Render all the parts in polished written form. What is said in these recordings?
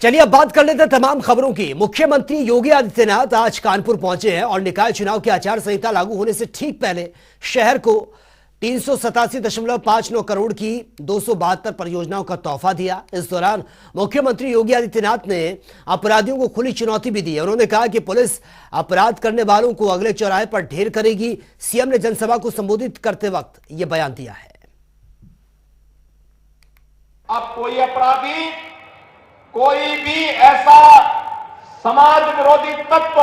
चलिए अब बात कर लेते हैं तमाम खबरों की। मुख्यमंत्री योगी आदित्यनाथ आज कानपुर पहुंचे हैं और निकाय चुनाव की आचार संहिता लागू होने से ठीक पहले शहर को 387.59 करोड़ की 272 परियोजनाओं का तोहफा दिया। इस दौरान मुख्यमंत्री योगी आदित्यनाथ ने अपराधियों को खुली चुनौती भी दी। उन्होंने कहा कि पुलिस अपराध करने वालों को अगले चौराहे पर ढेर करेगी। सीएम ने जनसभा को संबोधित करते वक्त यह बयान दिया है। अब कोई अपराधी, कोई भी ऐसा समाज विरोधी तत्व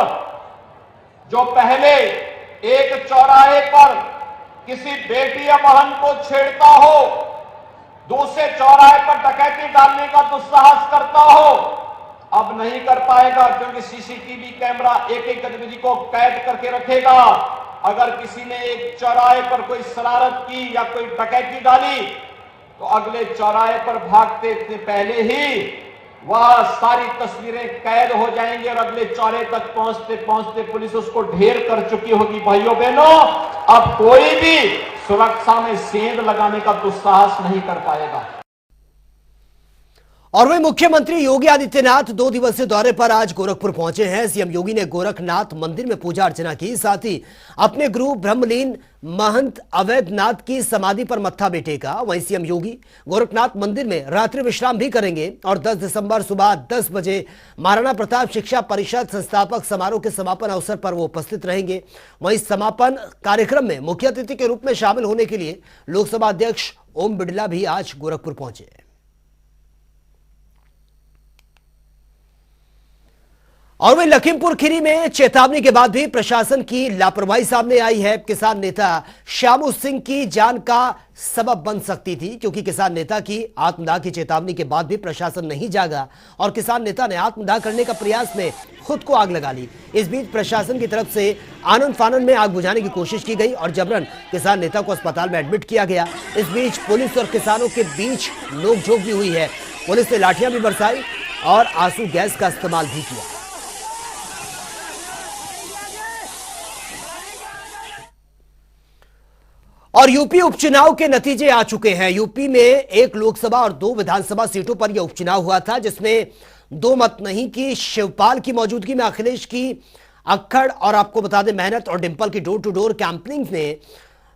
जो पहले एक चौराहे पर किसी बेटी या बहन को छेड़ता हो, दूसरे चौराहे पर डकैती डालने का दुस्साहस करता हो, अब नहीं कर पाएगा, क्योंकि सीसीटीवी कैमरा एक एक गतिविधि को कैद करके रखेगा। अगर किसी ने एक चौराहे पर कोई शरारत की या कोई डकैती डाली तो अगले चौराहे पर भागते से पहले ही वह सारी तस्वीरें कैद हो जाएंगी और अगले चौराहे तक पहुंचते पहुंचते पुलिस उसको ढेर कर चुकी होगी। भाइयों बहनों, अब कोई भी सुरक्षा में सेंध लगाने का दुस्साहस नहीं कर पाएगा। और वही मुख्यमंत्री योगी आदित्यनाथ 2 दिवसीय दौरे पर आज गोरखपुर पहुंचे हैं। सीएम योगी ने गोरखनाथ मंदिर में पूजा अर्चना की, साथ ही अपने गुरु ब्रह्मलीन महंत अवैधनाथ की समाधि पर मत्था भी टेका। वहीं सीएम योगी गोरखनाथ मंदिर में रात्रि विश्राम भी करेंगे और 10 दिसंबर सुबह 10 बजे महाराणा प्रताप शिक्षा परिषद संस्थापक समारोह के समापन अवसर पर वो उपस्थित रहेंगे। वहीं समापन कार्यक्रम में मुख्य अतिथि के रूप में शामिल होने के लिए लोकसभा अध्यक्ष ओम बिड़ला भी आज गोरखपुर पहुंचे। और वही लखीमपुर खीरी में चेतावनी के बाद भी प्रशासन की लापरवाही सामने आई है। किसान नेता श्यामू सिंह की जान का सबब बन सकती थी, क्योंकि किसान नेता की आत्मदाह की चेतावनी के बाद भी प्रशासन नहीं जागा और किसान नेता ने आत्मदाह करने का प्रयास में खुद को आग लगा ली। इस बीच प्रशासन की तरफ से आनन फानन में आग बुझाने की कोशिश की गई और जबरन किसान नेता को अस्पताल में एडमिट किया गया। इस बीच पुलिस और किसानों के बीच नोकझोंक भी हुई है। पुलिस ने लाठियां भी बरसाई और आंसू गैस का इस्तेमाल भी किया। और यूपी उपचुनाव के नतीजे आ चुके हैं। यूपी में 1 लोकसभा और 2 विधानसभा सीटों पर यह उपचुनाव हुआ था, जिसमें 2 मत नहीं की शिवपाल की मौजूदगी में अखिलेश की अक्खड़ और आपको बता दें मेहनत और डिंपल की डोर टू डोर कैंपेनिंग ने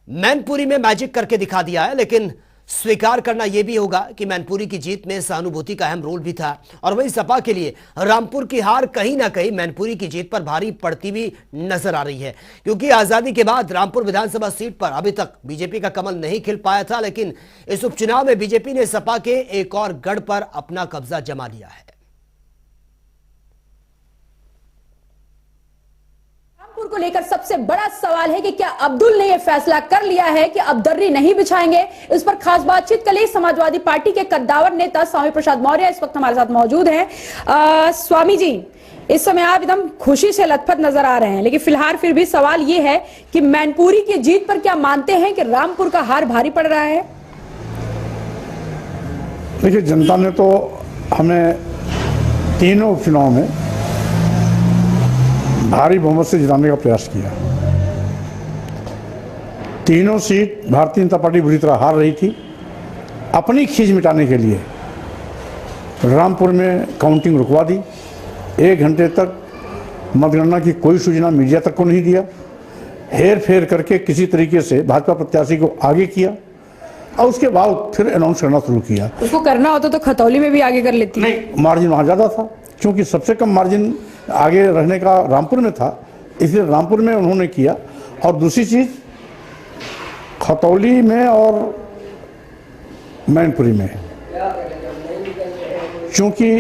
मैनपुरी में मैजिक करके दिखा दिया है। लेकिन स्वीकार करना यह भी होगा कि मैनपुरी की जीत में सहानुभूति का अहम रोल भी था। और वहीं सपा के लिए रामपुर की हार कहीं ना कहीं मैनपुरी की जीत पर भारी पड़ती हुई नजर आ रही है, क्योंकि आजादी के बाद रामपुर विधानसभा सीट पर अभी तक बीजेपी का कमल नहीं खिल पाया था। लेकिन इस उपचुनाव में बीजेपी ने सपा के एक और गढ़ पर अपना कब्जा जमा लिया है। को लेकर सबसे बड़ा सवाल है कि क्या अब्दुल ने यह फैसला कर लिया है कि अब दर्री नहीं बिछाएंगे। इस पर खास बातचीत के लिए समाजवादी पार्टी के कद्दावर नेता स्वामी प्रसाद मौर्य इस वक्त हमारे साथ मौजूद हैं। स्वामी जी, इस समय आप एकदम खुशी से लथपथ नजर आ रहे हैं, लेकिन फिलहाल फिर भी सवाल यह है कि मैनपुरी की जीत पर क्या मानते हैं कि रामपुर का हार भारी पड़ रहा है? देखिए, जनता ने तो हमें तीनों उपचुनाव में भारी बहुमत से जिताने का प्रयास किया। तीनों सीट भारतीय जनता पार्टी बुरी तरह हार रही थी। अपनी खींच मिटाने के लिए रामपुर में काउंटिंग रुकवा दी। 1 घंटे तक मतगणना की कोई सूचना मीडिया तक को नहीं दिया। हेर फेर करके किसी तरीके से भाजपा प्रत्याशी को आगे किया और उसके बाद फिर अनाउंस करना शुरू किया। उसको करना होता तो खतौली में भी आगे कर लेती। नहीं, मार्जिन वहाँ ज़्यादा था, क्योंकि सबसे कम मार्जिन आगे रहने का रामपुर में था, इसलिए रामपुर में उन्होंने किया। और दूसरी चीज़, खतौली में और मैनपुरी में, क्योंकि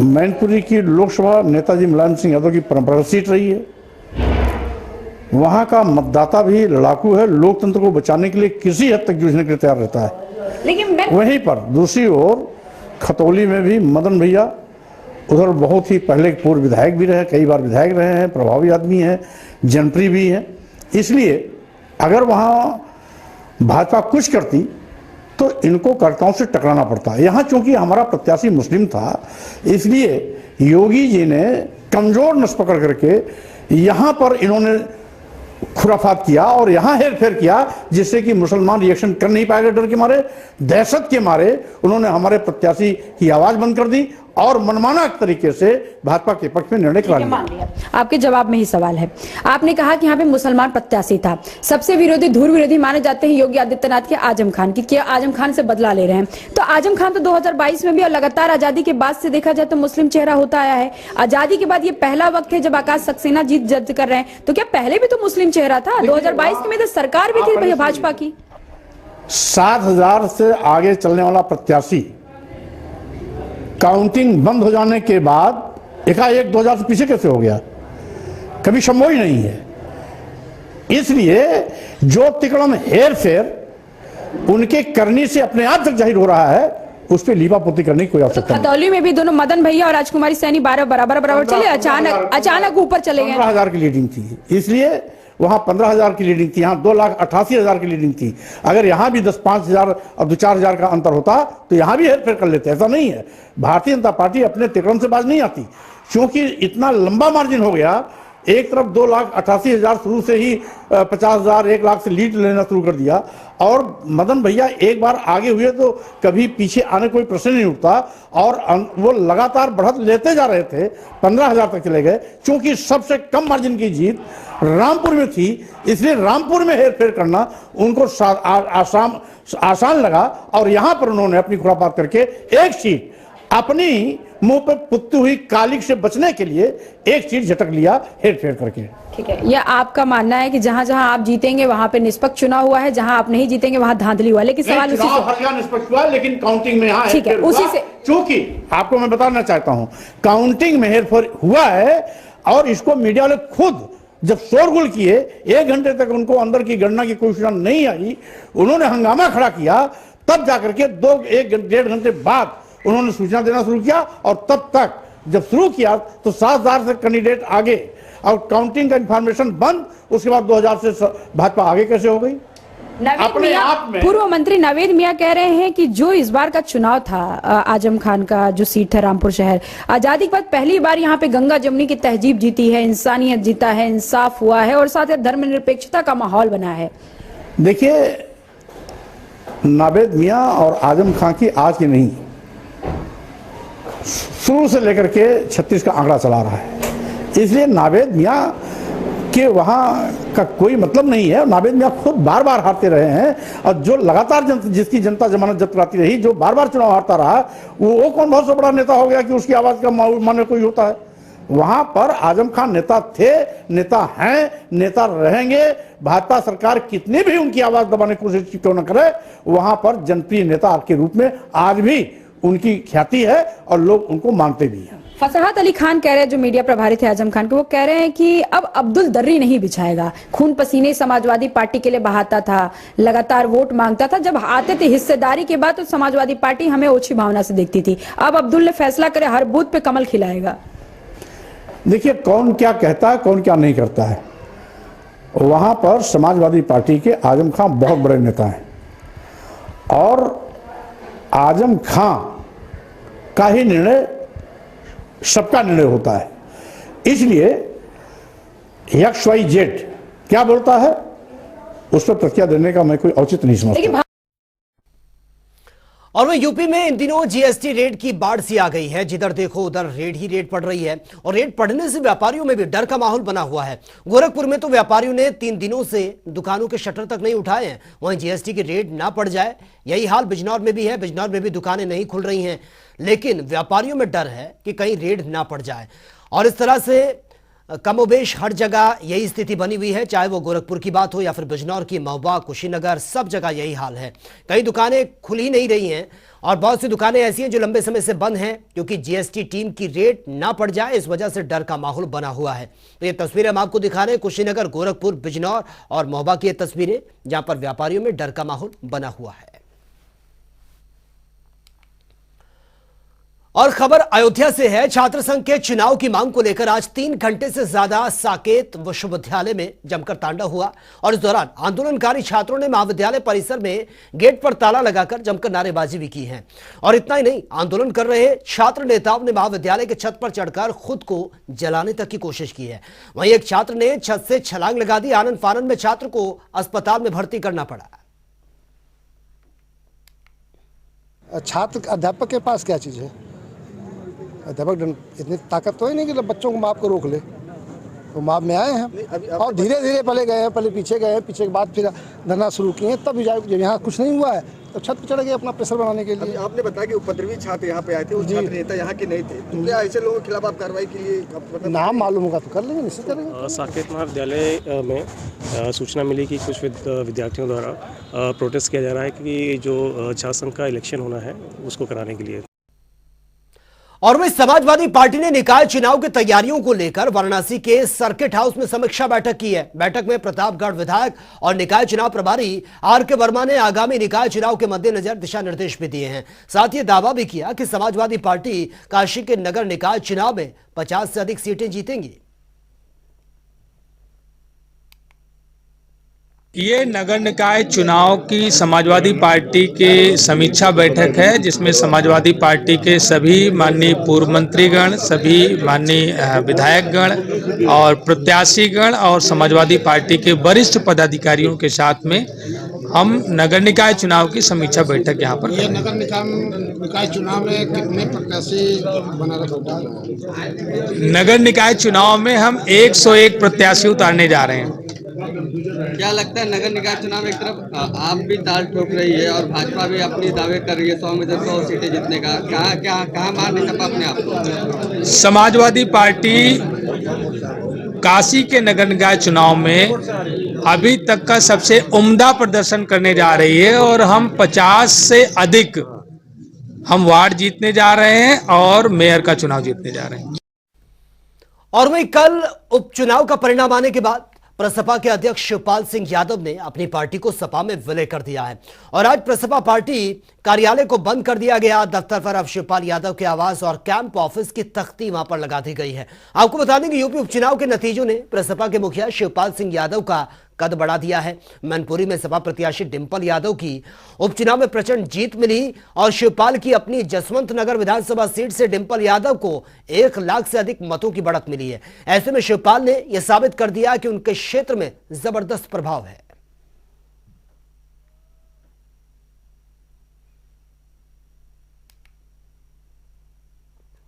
मैनपुरी की लोकसभा नेताजी मुलायम सिंह यादव की परंपरागत सीट रही है, वहाँ का मतदाता भी लड़ाकू है, लोकतंत्र को बचाने के लिए किसी हद तक जूझने के लिए तैयार रहता है। लेकिन वहीं पर दूसरी ओर खतौली में भी मदन भैया उधर बहुत ही पहले पूर्व विधायक भी रहे, कई बार विधायक रहे हैं, प्रभावी आदमी हैं, जनप्रिय भी हैं। इसलिए अगर वहाँ भाजपा कुछ करती तो इनको कर्ताओं से टकराना पड़ता। यहाँ चूंकि हमारा प्रत्याशी मुस्लिम था, इसलिए योगी जी ने कमजोर नस पकड़ करके यहाँ पर इन्होंने खुराफात किया और यहाँ हेर फेर किया, जिससे कि मुसलमान रिएक्शन कर नहीं पाएगा। डर के मारे, दहशत के मारे उन्होंने हमारे प्रत्याशी की आवाज बंद कर दी और मनमाना तरीके से भाजपा के पक्ष में निर्णय करा लिया। मान लिया। आपके जवाब में ही सवाल है। आपने कहा कि यहाँ पे मुसलमान प्रत्याशी था, सबसे विरोधी धुर विरोधी माने जाते हैं योगी आदित्यनाथ के आजम खान की, क्या आजम खान से बदला ले रहे हैं? तो आजम खान तो 2022 में भी और लगातार आजादी के बाद से देखा जाए तो मुस्लिम चेहरा होता आया है। आजादी के बाद ये पहला वक्त है जब आकाश सक्सेना जीत दर्ज कर रहे हैं, तो क्या पहले भी तो मुस्लिम चेहरा था? 2022 में तो सरकार भी थी भाजपा की। 7,000 से आगे चलने वाला प्रत्याशी काउंटिंग बंद हो जाने के बाद एकाएक 2,000 से पीछे कैसे हो गया? कभी संभव ही नहीं है। इसलिए जो तिकड़म हेर फेर उनके करने से अपने आप तक जाहिर हो रहा है, उस पर लीपापोती करने की कोई आवश्यकता नहीं। खतौली में भी दोनों मदन भैया और राजकुमारी सैनी बराबर चले, अचानक ऊपर चले गए। 15,000 की लीडिंग थी, इसलिए वहां 15,000 की लीडिंग थी, यहां 2,88,000 की लीडिंग थी। अगर यहां भी 10-5,000 और 2-4,000 का अंतर होता तो यहां भी हेरफेर कर लेते। ऐसा नहीं है। भारतीय जनता पार्टी अपने तिकड़म से बाज नहीं आती, क्योंकि इतना लंबा मार्जिन हो गया। एक तरफ 2,88,000 शुरू से ही 50,000 1 लाख से लीड लेना शुरू कर दिया, और मदन भैया एक बार आगे हुए तो कभी पीछे आने कोई प्रश्न नहीं उठता, और वो लगातार बढ़त लेते जा रहे थे, 15,000 तक चले गए। क्योंकि सबसे कम मार्जिन की जीत रामपुर में थी, इसलिए रामपुर में हेरफेर करना उनको आसान लगा, और यहां पर उन्होंने अपनी खुरापात करके एक सीट अपनी मुंह पे पुत्ती हुई कालिक से बचने के लिए एक सीट झटक लिया हेरफेर करके। ठीक है, यह आपका मानना है कि जहां जहां आप जीतेंगे वहां पे निष्पक्ष चुनाव हुआ है, जहां आप नहीं जीतेंगे वहां धांधली हुआ। लेकिन सवाल उसी से हर जगह निष्पक्ष हुआ, लेकिन काउंटिंग में यहाँ ठीक है, उसी से चूंकि आपको मैं बताना चाहता हूं, काउंटिंग में हेरफेर हुआ है, और इसको मीडिया वाले खुद जब शोरगुल किए, 1 घंटे तक उनको अंदर की गणना की कोई सूचना नहीं आई, उन्होंने हंगामा खड़ा किया, तब जाकर के 1-1.5 घंटे बाद उन्होंने सूचना देना शुरू किया। और तब तक जब शुरू किया तो 7,000 से कैंडिडेट आगे, और काउंटिंग का इंफॉर्मेशन बंद, उसके बाद 2,000 से भाजपा आगे कैसे हो गई? अपने आप में पूर्व मंत्री नवेद मियां कह रहे हैं कि जो इस बार का चुनाव था, आजम खान का जो सीट है रामपुर शहर, आजादी के बाद पहली बार यहाँ पे गंगा जमुनी की तहजीब जीती है, इंसानियत जीता है, इंसाफ हुआ है, और साथ ही धर्मनिरपेक्षता का माहौल बना है। देखिए, नवेद मियां और आजम खान की आज की नहीं, शुरू से लेकर के 36 का आंकड़ा चला रहा है, इसलिए नावेद मियां के वहां का कोई मतलब नहीं है। नावेद मियां खुद बार बार हारते रहे हैं, और जो लगातार जिसकी जनता जमानत जब्त कराती रही, जो बार बार चुनाव हारता रहा, वो कौन बहुत सा बड़ा नेता हो गया कि उसकी आवाज का मान्य कोई होता है? वहां पर आजम खान नेता थे, नेता हैं, नेता रहेंगे। भाजपा सरकार कितनी भी उनकी आवाज दबाने की कोशिश क्यों न करे, वहां पर जनप्रिय नेता के रूप में आज भी उनकी ख्याति है, और लोग उनको मानते भी हैं। फसाहत अली खान कह रहे हैं, जो मीडिया प्रभारी थे आजम खान के, वो कह रहे हैं कि अब अब्दुल दर्री नहीं बिछाएगा। खून पसीने समाजवादी पार्टी के लिए बहाता था, लगातार वोट मांगता था, जब आते थे हिस्सेदारी के बाद तो समाजवादी पार्टी हमें ओछी भावना से देखती थी। अब अब्दुल ने फैसला करे, हर बूथ पे कमल खिलाएगा। देखिए, कौन क्या कहता है, कौन क्या नहीं करता है। वहां पर समाजवादी पार्टी के आजम खान बहुत बड़े नेता हैं, और आजम खान का ही निर्णय सबका निर्णय होता है। इसलिए XYZ क्या बोलता है, उस पर प्रतिक्रिया देने का मैं कोई औचित्य नहीं समझता। और वह यूपी में इन दिनों जीएसटी रेट की बाढ़ सी आ गई है। जिधर देखो उधर रेट ही रेट पड़ रही है, और रेट पड़ने से व्यापारियों में भी डर का माहौल बना हुआ है। गोरखपुर में तो व्यापारियों ने 3 दिनों से दुकानों के शटर तक नहीं उठाए हैं। वहीं जीएसटी की रेट ना पड़ जाए, यही हाल बिजनौर में भी है। बिजनौर में भी दुकानें नहीं खुल रही हैं, लेकिन व्यापारियों में डर है कि कहीं रेट ना पड़ जाए। और इस तरह से कमोबेश हर जगह यही स्थिति बनी हुई है, चाहे वो गोरखपुर की बात हो या फिर बिजनौर की, महोबा, कुशीनगर, सब जगह यही हाल है। कई दुकानें खुल ही नहीं रही हैं, और बहुत सी दुकानें ऐसी हैं जो लंबे समय से बंद हैं, क्योंकि जीएसटी टीम की रेट ना पड़ जाए, इस वजह से डर का माहौल बना हुआ है। तो ये तस्वीरें हम आपको दिखा रहे हैं, कुशीनगर, गोरखपुर, बिजनौर और महोबा की ये तस्वीरें, जहां पर व्यापारियों में डर का माहौल बना हुआ है। और खबर अयोध्या से है। छात्र संघ के चुनाव की मांग को लेकर आज 3 घंटे से ज्यादा साकेत विश्वविद्यालय में जमकर तांडव हुआ, और इस दौरान आंदोलनकारी छात्रों ने महाविद्यालय परिसर में गेट पर ताला लगाकर जमकर नारेबाजी भी की है। और इतना ही नहीं, आंदोलन कर रहे छात्र नेताओं ने महाविद्यालय के छत पर चढ़कर खुद को जलाने तक की कोशिश की है। वहीं एक छात्र ने छत से छलांग लगा दी। आनंद फानंद में छात्र को अस्पताल में भर्ती करना पड़ा। छात्र अध्यापक के पास क्या चीज है? अध्यापक इतनी ताकत तो ही नहीं कि बच्चों को माप को रोक ले, तो माप में आए हैं और धीरे धीरे पहले गए हैं, पहले पीछे गए हैं, पीछे के बाद फिर धरना शुरू किए, तब जब यहाँ कुछ नहीं हुआ है तो छत पर चढ़ गए अपना प्रेशर बनाने के लिए। आपने बताया कि उपद्रवी छात्र यहाँ पे आए थे, उस छात्र नेता यहाँ के नहीं थे, तो क्या ऐसे लोगों के खिलाफ आप कार्रवाई के लिए नाम मालूम होगा तो कर लेंगे, निश्चित करेंगे। साकेत महाविद्यालय में सूचना मिली कि कुछ विद्यार्थियों द्वारा प्रोटेस्ट किया जा रहा है कि जो छात्र संघ का इलेक्शन होना है उसको कराने के लिए। और वही समाजवादी पार्टी ने निकाय चुनाव की तैयारियों को लेकर वाराणसी के सर्किट हाउस में समीक्षा बैठक की है। बैठक में प्रतापगढ़ विधायक और निकाय चुनाव प्रभारी आर.के. वर्मा ने आगामी निकाय चुनाव के मद्देनजर दिशा निर्देश भी दिए हैं। साथ ही दावा भी किया कि समाजवादी पार्टी काशी के नगर निकाय चुनाव में 50 से अधिक सीटें जीतेंगी। ये नगर निकाय चुनाव की समाजवादी पार्टी के समीक्षा बैठक है, जिसमें समाजवादी पार्टी के सभी माननीय पूर्व मंत्रीगण, सभी माननीय विधायकगण और प्रत्याशीगण और समाजवादी पार्टी के वरिष्ठ पदाधिकारियों के साथ में हम नगर निकाय चुनाव की समीक्षा बैठक यहाँ पर। ये नगर निकाय चुनाव में कितने प्रत्याशी बना रहे? नगर निकाय चुनाव में हम 101 प्रत्याशी उतारने जा रहे हैं। क्या लगता है नगर निकाय चुनाव में एक तरफ आप भी ताल ठोक रही है और भाजपा भी अपनी दावे कर रही है 100 में से 100 सीटें जीतने का, कहाँ मारने छपा अपने आप को? समाजवादी पार्टी काशी के नगर निकाय चुनाव में अभी तक का सबसे उम्दा प्रदर्शन करने जा रही है और हम 50 से अधिक हम वार्ड जीतने जा रहे हैं और मेयर का चुनाव जीतने जा रहे हैं। और वही कल उपचुनाव का परिणाम आने के बाद प्रसपा के अध्यक्ष शिवपाल सिंह यादव ने अपनी पार्टी को सपा में विलय कर दिया है और आज प्रसपा पार्टी कार्यालय को बंद कर दिया गया। दफ्तर पर अब शिवपाल यादव के आवास और कैंप ऑफिस की तख्ती वहां पर लगा दी गई है। आपको बता दें कि यूपी उपचुनाव के नतीजों ने प्रसपा के मुखिया शिवपाल सिंह यादव का कद बढ़ा दिया है। मैनपुरी में सपा प्रत्याशी डिंपल यादव की उपचुनाव में प्रचंड जीत मिली और शिवपाल की अपनी जसवंत नगर विधानसभा सीट से डिंपल यादव को 1 लाख से अधिक मतों की बढ़त मिली है। ऐसे में शिवपाल ने यह साबित कर दिया कि उनके क्षेत्र में जबरदस्त प्रभाव है।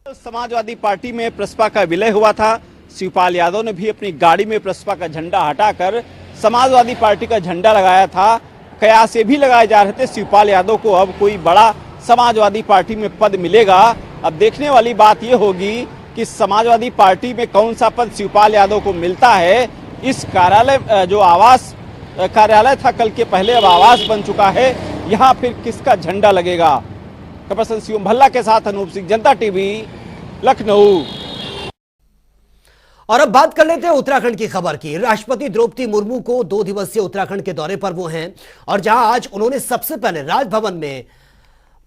समाजवादी पार्टी में प्रसपा का विलय हुआ था। शिवपाल यादव ने भी अपनी गाड़ी में प्रसपा का झंडा हटाकर समाजवादी पार्टी का झंडा लगाया था। कयास ये भी लगाए जा रहे थे शिवपाल यादव को अब कोई बड़ा समाजवादी पार्टी में पद मिलेगा। अब देखने वाली बात ये होगी कि समाजवादी पार्टी में कौन सा पद शिवपाल यादव को मिलता है। इस कार्यालय जो आवास कार्यालय था कल के पहले, अब आवास बन चुका है। यहाँ फिर किसका झंडा लगेगा? कपरसन शिवम भल्ला के साथ अनूप सिंह, जनता टीवी, लखनऊ। और अब बात कर लेते हैं उत्तराखंड की खबर की। राष्ट्रपति द्रौपदी मुर्मू को 2 दिवसीय उत्तराखंड के दौरे पर वो हैं और जहां आज उन्होंने सबसे पहले राजभवन में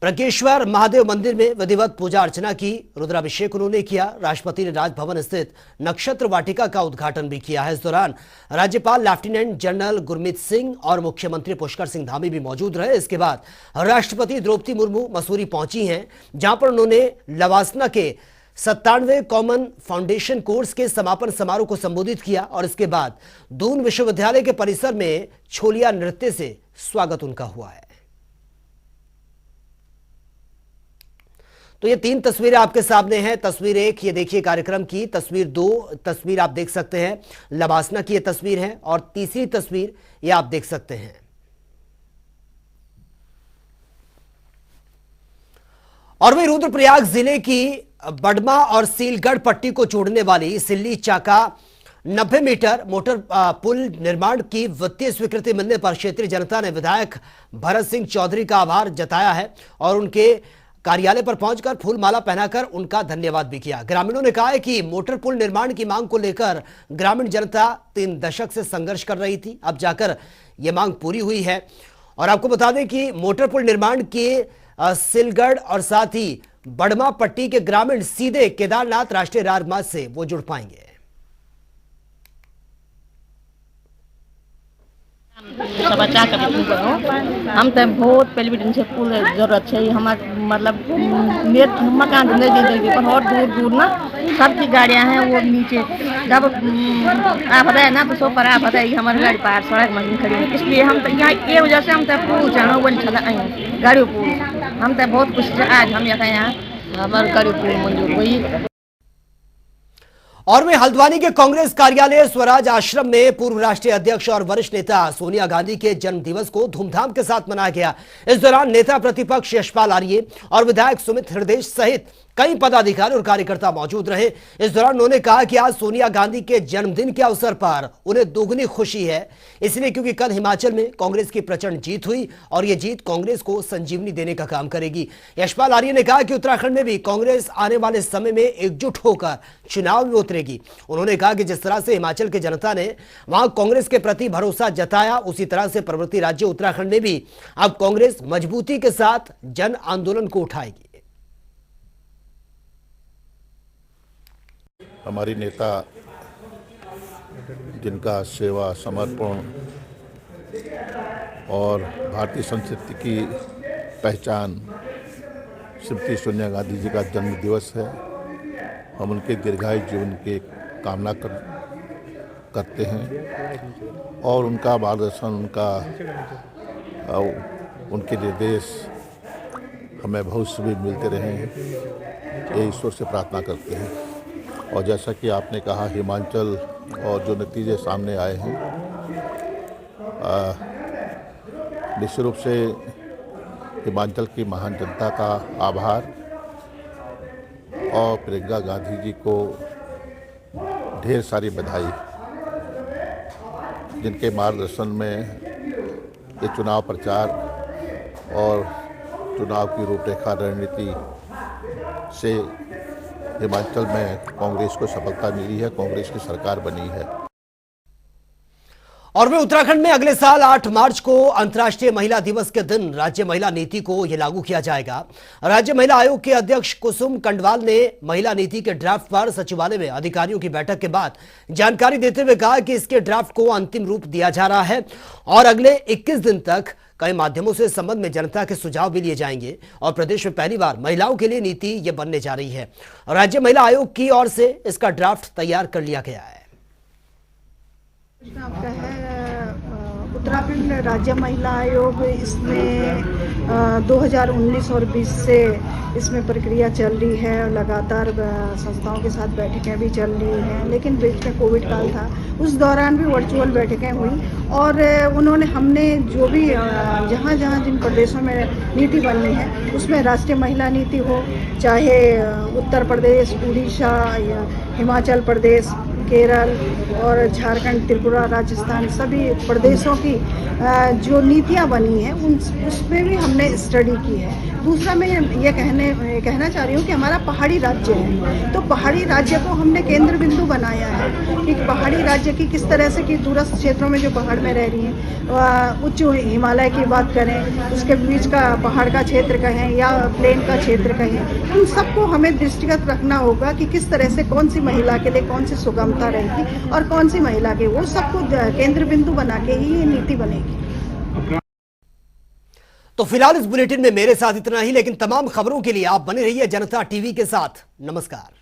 प्रज्ञेश्वर महादेव मंदिर में विधिवत पूजा अर्चना की, रुद्राभिषेक उन्होंने किया। राष्ट्रपति ने राजभवन स्थित नक्षत्र वाटिका का उद्घाटन भी किया है। इस दौरान राज्यपाल लेफ्टिनेंट जनरल गुरमीत सिंह और मुख्यमंत्री पुष्कर सिंह धामी भी मौजूद रहे। इसके बाद राष्ट्रपति द्रौपदी मुर्मू मसूरी पहुंची हैं, जहां पर उन्होंने लवासना के 97वें कॉमन फाउंडेशन कोर्स के समापन समारोह को संबोधित किया और इसके बाद दून विश्वविद्यालय के परिसर में छोलिया नृत्य से स्वागत उनका हुआ है। तो ये 3 तस्वीरें आपके सामने हैं। तस्वीर 1 ये देखिए कार्यक्रम की, तस्वीर 2 तस्वीर आप देख सकते हैं लवासना की ये तस्वीर है और तीसरी तस्वीर ये आप देख सकते हैं। और वही रुद्रप्रयाग जिले की बडमा और सीलगढ़ पट्टी को जोड़ने वाली सिल्ली चाका 90 मीटर मोटर पुल निर्माण की वित्तीय स्वीकृति मिलने पर क्षेत्रीय जनता ने विधायक भरत सिंह चौधरी का आभार जताया है और उनके कार्यालय पर पहुंचकर फूल माला पहनाकर उनका धन्यवाद भी किया। ग्रामीणों ने कहा है कि मोटर पुल निर्माण की मांग को लेकर ग्रामीण जनता 3 दशक से संघर्ष कर रही थी, अब जाकर यह मांग पूरी हुई है। और आपको बता दें कि मोटर पुल निर्माण के सिलगढ़ और साथ ही बडमा पट्टी के ग्रामीण सीधे केदारनाथ राष्ट्रीय राजमार्ग से वो जुड़ पाएंगे। हम तो बहुत पहले दिन से पुल जरूरत है हमारे मतलब मकान पर और दूर दूर ना सबकी गाड़ियां हैं वो नीचे जब आप है ना तो सो पर आप है हमारी गाड़ी पार सड़क मशीन खड़ी है, इसलिए हम तो यहाँ ये वजह से हम तो पुल चढ़ो बोल चला गाड़ी पुल हम तो बहुत खुश आज हम यहाँ हमारी गाड़ी पूरी मंजूर हुई। और में हल्द्वानी के कांग्रेस कार्यालय स्वराज आश्रम में पूर्व राष्ट्रीय अध्यक्ष और वरिष्ठ नेता सोनिया गांधी के जन्म दिवस को धूमधाम के साथ मनाया गया। इस दौरान नेता प्रतिपक्ष यशपाल आर्य और विधायक सुमित हृदय सहित कई पदाधिकारी और कार्यकर्ता मौजूद रहे। इस दौरान उन्होंने कहा कि आज सोनिया गांधी के जन्मदिन के अवसर पर उन्हें दोगुनी खुशी है, इसलिए क्योंकि कल हिमाचल में कांग्रेस की प्रचंड जीत हुई और यह जीत कांग्रेस को संजीवनी देने का काम करेगी। यशपाल आर्य ने कहा कि उत्तराखंड में भी कांग्रेस आने वाले समय में एकजुट होकर चुनाव में उतरेगी। उन्होंने कहा कि जिस तरह से हिमाचल की जनता ने वहां कांग्रेस के प्रति भरोसा जताया, उसी तरह से पर्वतीय राज्य उत्तराखंड में भी अब कांग्रेस मजबूती के साथ जन आंदोलन को उठाएगी। हमारी नेता जिनका सेवा, समर्पण और भारतीय संस्कृति की पहचान श्रीमती सोनिया गांधी जी का जन्म दिवस है। हम उनके दीर्घायु जीवन की कामना करते हैं और उनका मार्गदर्शन, उनके निर्देश हमें भविष्य भी मिलते रहे हैं, ये ईश्वर से प्रार्थना करते हैं। और जैसा कि आपने कहा, हिमाचल और जो नतीजे सामने आए हैं, निश्चित रूप से हिमाचल की महान जनता का आभार और प्रियंका गांधी जी को ढेर सारी बधाई, जिनके मार्गदर्शन में ये चुनाव प्रचार और चुनाव की रूपरेखा रणनीति से हिमाचल में कांग्रेस को सफलता मिली है, कांग्रेस की सरकार बनी है। और में उत्तराखंड में अगले साल 8 मार्च को अंतर्राष्ट्रीय महिला दिवस के दिन राज्य महिला नीति को यह लागू किया जाएगा। राज्य महिला आयोग के अध्यक्ष कुसुम कंडवाल ने महिला नीति के ड्राफ्ट पर सचिवालय में अधिकारियों की बैठक के बाद जानकारी देते हुए कहा कि इसके ड्राफ्ट को अंतिम रूप दिया जा रहा है और अगले 21 दिन तक कई माध्यमों से इस संबंध में जनता के सुझाव भी लिए जाएंगे और प्रदेश में पहली बार महिलाओं के लिए नीति यह बनने जा रही है। राज्य महिला आयोग की ओर से इसका ड्राफ्ट तैयार कर लिया गया है। आपका है उत्तराखंड राज्य महिला आयोग, इसमें 2019 और 20 से इसमें प्रक्रिया चल रही है और लगातार संस्थाओं के साथ बैठकें भी चल रही हैं, लेकिन बीच में कोविड काल था, उस दौरान भी वर्चुअल बैठकें हुई और हमने जो भी जहाँ जहाँ जिन प्रदेशों में नीति बननी है उसमें राष्ट्रीय महिला नीति हो, चाहे उत्तर प्रदेश, उड़ीसा या हिमाचल प्रदेश, केरल और झारखंड, त्रिपुरा, राजस्थान, सभी प्रदेशों की जो नीतियाँ बनी हैं उसमें भी हमने स्टडी की है। दूसरा मैं ये कहना चाह रही हूँ कि हमारा पहाड़ी राज्य है, तो पहाड़ी राज्य को हमने केंद्र बिंदु बनाया है कि पहाड़ी राज्य की किस तरह से कि दूरस्थ क्षेत्रों में जो पहाड़ में रह रही हैं, उच्च हिमालय की बात करें, उसके बीच का पहाड़ का क्षेत्र कहें या प्लेन का क्षेत्र कहें, उन सबको हमें दृष्टिगत रखना होगा कि किस तरह से कौन सी महिला के लिए कौन सी सुगमता रहेगी और कौन सी महिला के, वो सबको केंद्र बिंदु बना के ही ये नीति बनेगी। तो फिलहाल इस बुलेटिन में मेरे साथ इतना ही, लेकिन तमाम खबरों के लिए आप बने रहिए जनता टीवी के साथ। नमस्कार।